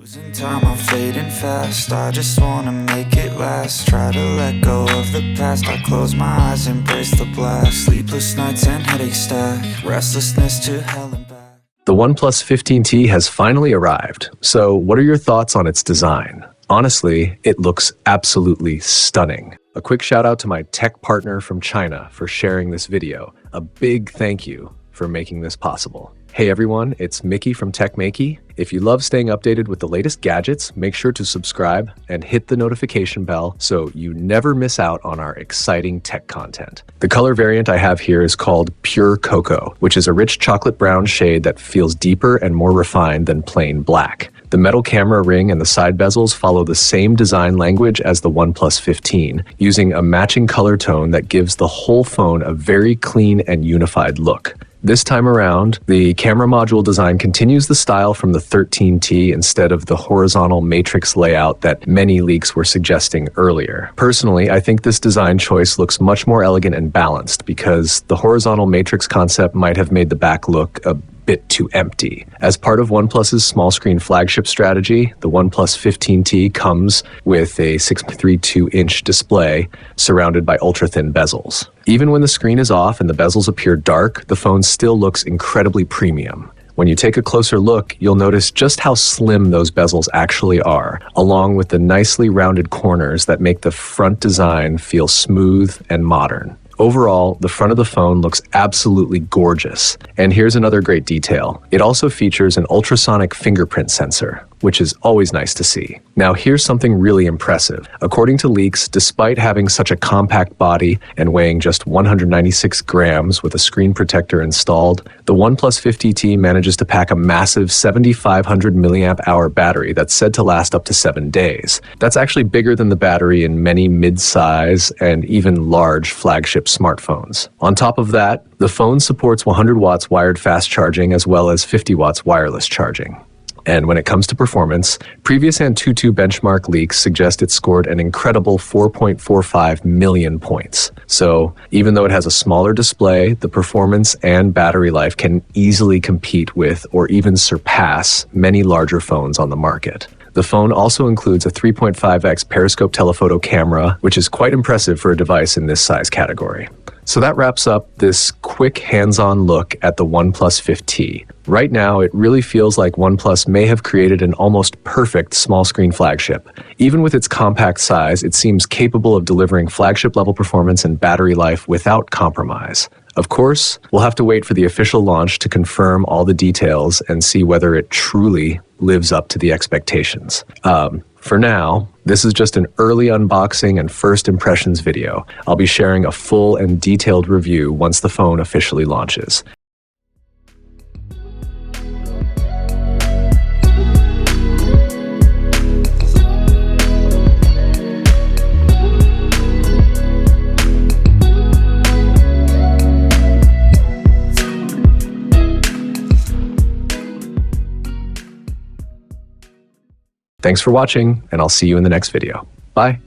Losing time, I'm fading fast. I just wanna make it last. Try to let go of the past. I close my eyes, embrace the blast. Sleepless nights and headache stack. Restlessness to hell and back. The OnePlus 15T has finally arrived. So what are your thoughts on its design? Honestly, it looks absolutely stunning. A quick shout out to my tech partner from China for sharing this video. A big thank you for making this possible. Hey everyone, it's Maiky from techmaiky. If you love staying updated with the latest gadgets, make sure to subscribe and hit the notification bell so you never miss out on our exciting tech content. The color variant I have here is called Pure Cocoa, which is a rich chocolate brown shade that feels deeper and more refined than plain black. The metal camera ring and the side bezels follow the same design language as the OnePlus 15, using a matching color tone that gives the whole phone a very clean and unified look. This time around, the camera module design continues the style from the 13T instead of the horizontal matrix layout that many leaks were suggesting earlier. Personally, I think this design choice looks much more elegant and balanced because the horizontal matrix concept might have made the back look a bit too empty. As part of OnePlus's small screen flagship strategy, the OnePlus 15T comes with a 6.32-inch display surrounded by ultra-thin bezels. Even when the screen is off and the bezels appear dark, the phone still looks incredibly premium. When you take a closer look, you'll notice just how slim those bezels actually are, along with the nicely rounded corners that make the front design feel smooth and modern. Overall, the front of the phone looks absolutely gorgeous. And here's another great detail. It also features an ultrasonic fingerprint sensor, which is always nice to see. Now here's something really impressive. According to leaks, despite having such a compact body and weighing just 196 grams with a screen protector installed, the OnePlus 50T manages to pack a massive 7,500 milliamp hour battery that's said to last up to 7 days. That's actually bigger than the battery in many mid-size and even large flagship smartphones. On top of that, the phone supports 100 watts wired fast charging as well as 50 watts wireless charging. And when it comes to performance, previous Antutu benchmark leaks suggest it scored an incredible 4.45 million points. So even though it has a smaller display, the performance and battery life can easily compete with or even surpass many larger phones on the market. The phone also includes a 3.5x periscope telephoto camera, which is quite impressive for a device in this size category. So that wraps up this quick hands-on look at the OnePlus 15T. Right now, it really feels like OnePlus may have created an almost perfect small screen flagship. Even with its compact size, it seems capable of delivering flagship level performance and battery life without compromise. Of course, we'll have to wait for the official launch to confirm all the details and see whether it truly lives up to the expectations. For now, this is just an early unboxing and first impressions video. I'll be sharing a full and detailed review once the phone officially launches. Thanks for watching, and I'll see you in the next video. Bye.